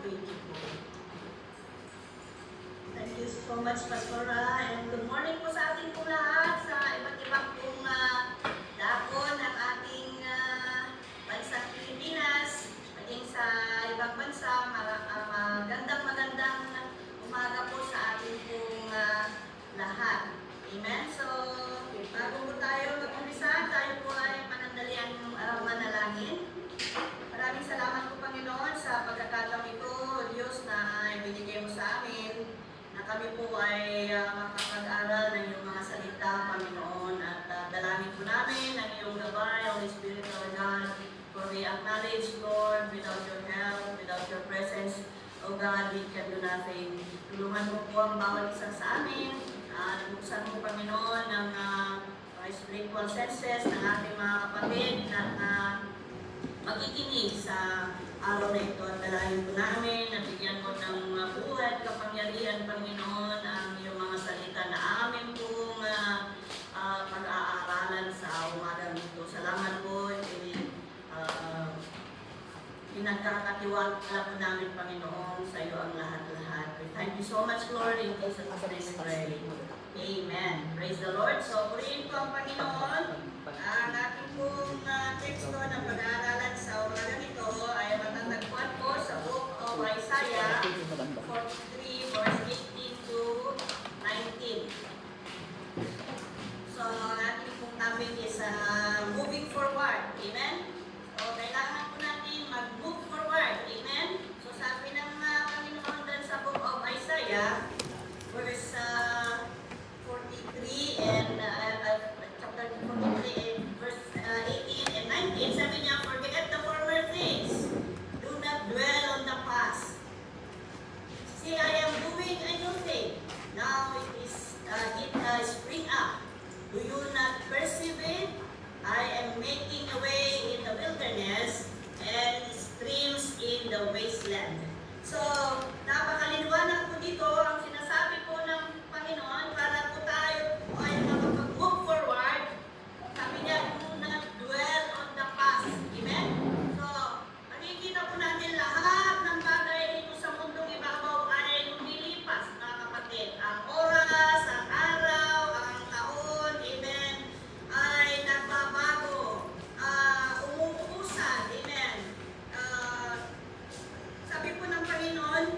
Thank you so much, Pastora, and good morning po sa ating pong lahat sa iba't ibang pong dakon ng ating bansang Pilipinas, maging sa ibang bansa. Magandang umaga po sa ating pong lahat. Amen? So, bago po tayo mag-umpisa, tayo po ay panandalian manalangin. Maraming salamat po, Panginoon, sa pagkakataon ito, Diyos, na ibinigay mo sa amin, na kami po ay makapag-aral ng iyong mga salita, Panginoon, at dalangin po namin ang iyong gabay, Holy Spirit of God, for we acknowledge, Lord, without your help, without your presence, O God, we can do nothing. Tulungan mo po ang bawat isa sa amin, buksan mo, Panginoon, ang spiritual senses ng ating mga kapatid na makikinig sa araw na ito, at dalangin po namin na bigyan mo ng buhay at kapangyarihan, Panginoon, ang iyong mga salita na amin pong pag-aaralan sa umagang ito. Salamat po, pinagkakatiwala po namin, Panginoon, sa iyo ang lahat-lahat. Thank you so much, Lord, in Jesus' name we pray. Amen. Praise the Lord. So, purihin po ang Panginoon. Ang ating pong teksto na pag-aaralan sa umagang ito ay matatagpuan po sa book of Isaiah 43 verse 18 to 19. So, ang ating pong topic is moving forward. Amen? So, kailangan po natin mag-move forward. Amen? So, sabi ng Panginoon din sa book of Isaiah, verse 43 and chapter 43 and verse 18 and 19, sabi niya, forget the former things, do not dwell on the past. See, I am doing a new thing. Now it spring up. Do you not perceive it? I am making a way in the wilderness and streams in the wasteland. So, napakalinawanag po dito ang sinasabi po ng Panginoon para po tayo ay makapag-move forward. Sabi niya, do not dwell on the past. Amen? So, makikita po natin lahat ng bagay dito sa mundong ibabaw ay lumilipas, mga kapatid. Ang oras, ang araw, ang taon, amen, ay nagbabago. Umuusan, amen. Sabi po ng Panginoon,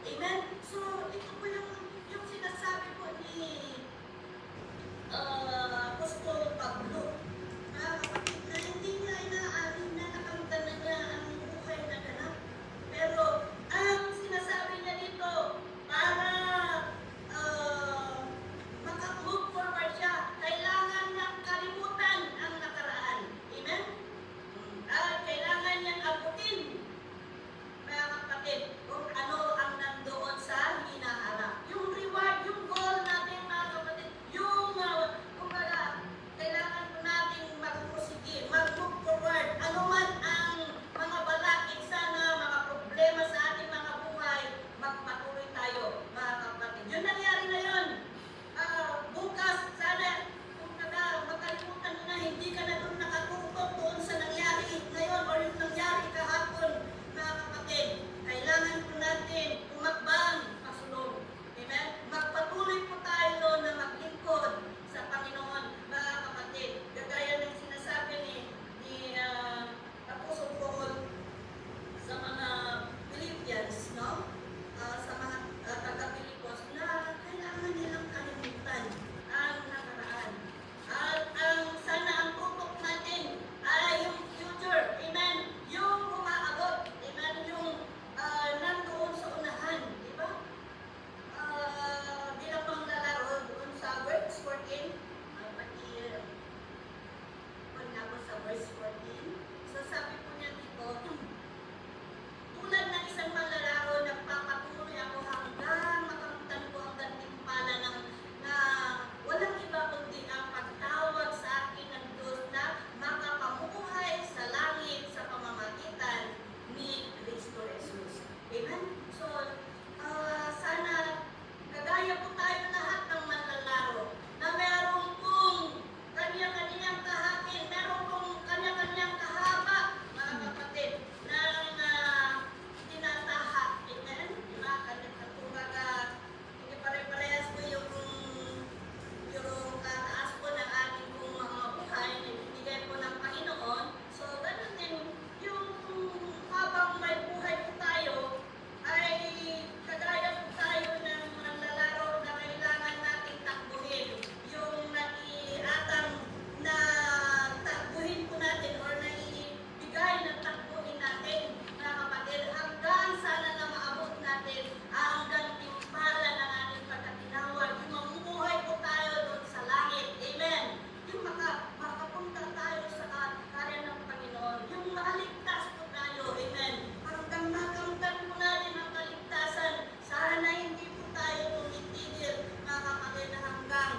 Amen? So, ito po yung sinasabi po ni Apostol Pablo. Kapatid, na hindi niya inaamin na nakamtan na niya ang buhay na ganap. Pero, ang sinasabi niya dito, para maka-move forward siya, kailangan niyang kalimutan ang nakaraan. Amen? At kailangan niyang abutin, mga kapatid, kung ano ang nandoon sa hinaharap. Yung reward, yung goal natin, mga kapatid, yung, kumbaga, kailangan po natin mag-prosige, mag-move forward. Ano man ang mga balakid sana, mga problema sa ating mga buhay, magpatuloy tayo, mga kapatid. Yun nangyari na yun. Bukas, sana, kumbaga, makalimutan mo na, hindi ka na doon nakatutok doon sa nangyari ngayon o yung nangyari kahapon, mga kapatid. Kailangan po natin umakbang pasulong. Amen? Magpatuloy po tayo na maglingkod sa Panginoon, mga kapatid. Gagaya ng sinasabi ni Apostol Paul sa mga Philippians, no? Sa mga taga-Pilipos na kailangan nilang kalimutan ang nakaraan. At sana ang tutok natin ay yung future. Amen? Yung umaabot. Amen? Yung nandoon sa unahan. Di ba? Bilang panglalaro doon sa verse 14. Pag ako sa verse 14. So sabi po niya dito, tulad ng isang manlalaro, nagpapatuloy ako hanggang makamtan ko ang gantimpala na walang iba kundi ang pagtawag sa akin ng Diyos na makapamuhay sa langit sa pamamagitan ni Kristo Jesus. Amen? So, sana kagaya po tayo lahat ng manlalaro na meron pong kanya-kanyang kahapin, meron pong kanya-kanyang kahaba, mga kapatid, ng tinataha. Amen? Diba? Kumbaga, hindi pare-parehas po yung kataas po ng ating pong mga buhay na ibigay po ng Panginoon. So, ganun din, yung habang may buhay po tayo, ay kagaya po tayo ng manlalaro na kailangan nating takbuhin. Yung naiatang na takbuhin po natin or naibigay na takbuhin natin, mga kapatid, hanggang sana na maabot natin ang gantimpala ng ating pagkatinawag. Yung mamumuhay po tayo doon sa langit. Amen. Yung makapunta tayo sa karya ng Panginoon. Yung makaligtas po tayo. Amen. Hanggang makamtan po natin ang kaligtasan. Sana hindi po tayo tumitigil, mga kapatid, na hanggang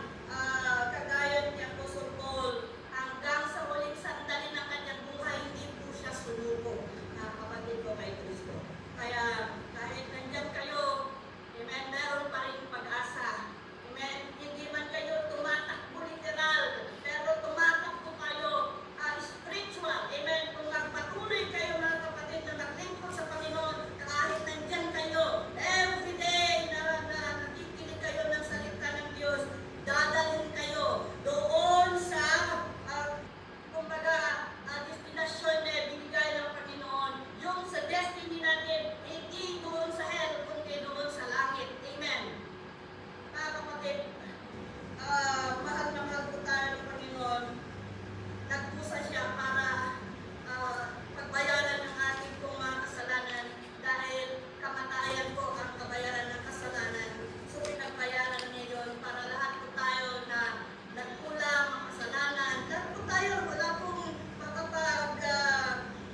kagaya ni Apostol Paul, hanggang sa huling sandali ng kanyang buhay, hindi po siya sumuko, mga kapatid ko kay Kristo. Kaya kahit nandiyan kayo, amen, meron pa rin pag-asa. Amen, hindi man kayo tumatakbo literal, pero tumatakbo kayo spiritual. Amen, kung magpatuloy kayo, mga kapatid, na maglingkod sa Panginoon, kahit nandiyan kayo, every day na nakikinig kayo ng salita ng Diyos, dadalhin kayo doon sa kumbaga destinasyon na binigay ng Panginoon, yung sa destiny natin, hindi doon sa hell, kundi doon sa langit. Amen. Mga kapatid, mahal na mahal po tayo ng Panginoon. Nagpusa siya para pagbayaran ng ating pong mga kasalanan dahil kamatayan po ang kabayaran ng kasalanan. So, pinagbayaran niya yun para lahat po tayo na nagkulang ang kasalanan. Lahat po tayo, wala pong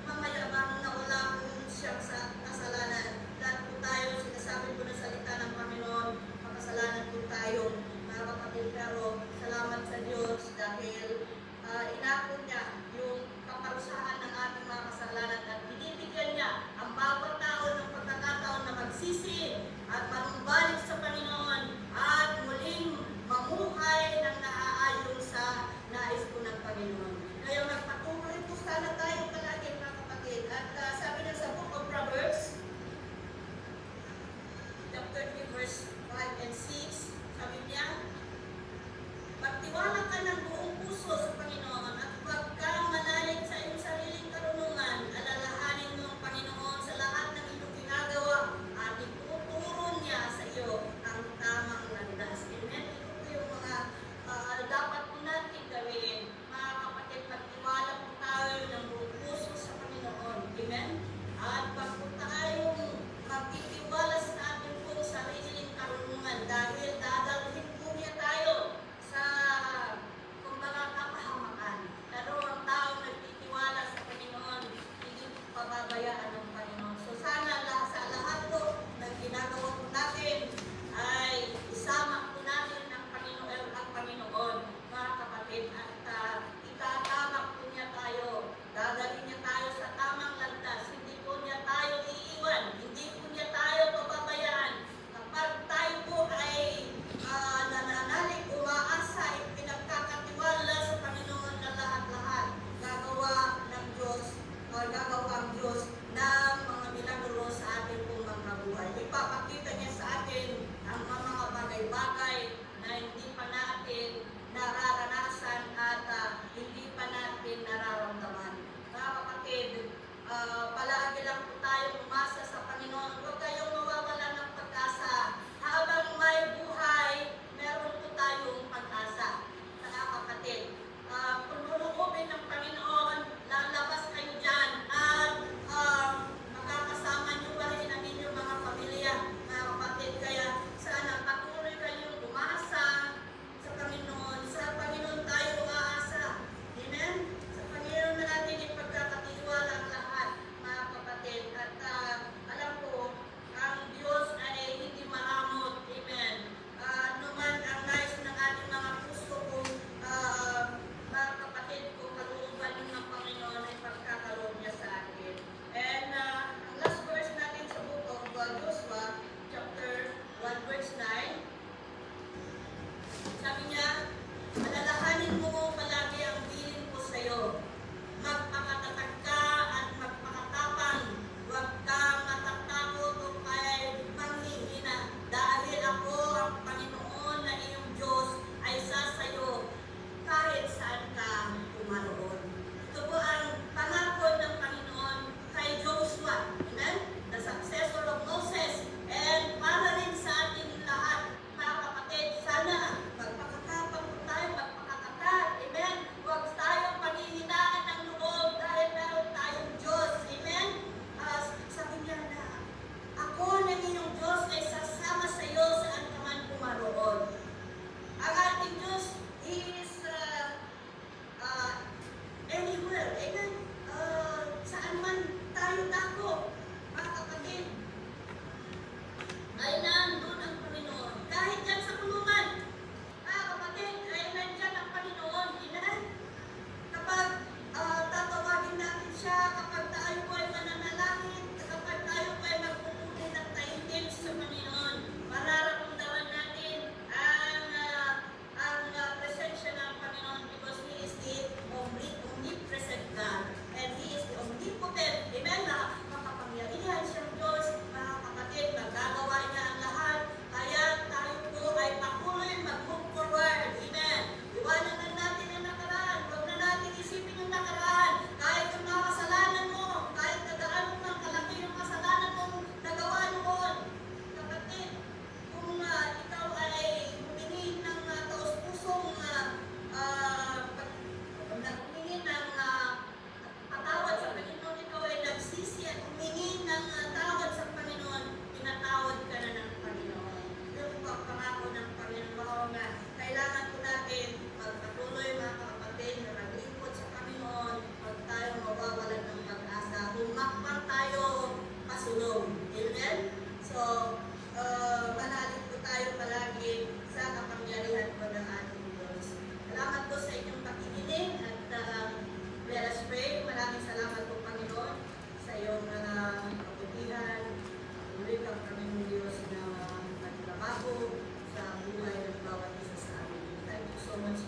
mamayabang na wala pong siyang sa kasalanan. Lahat po tayo, sinasabi po ng salita ng Panginoon, makasalanan po tayo, mga kapatid. Pero salamat sa Diyos dahil inako niya yung kaparusahan ng ating mga kasalanan at binibigyan niya ang bawat tao ng pagkakataon na magsisi at manumbalik sa Panginoon at muling mamuhay ng naaayon sa nais po ng Panginoon. Kaya magpatuloy po sana tayo palagi, mga kapatid. At sabi na sa Book of Proverbs, chapter 3, verse 5 and 6, sabi niya, magtiwala ka ng buong puso sa Panginoon at huwag kang manalig sa iyong sariling karunungan. Alalahanin mo ang Panginoon sa lahat ng iyong ginagawa at ituturo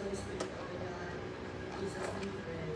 sa Espiritu of God, Jesus we pray.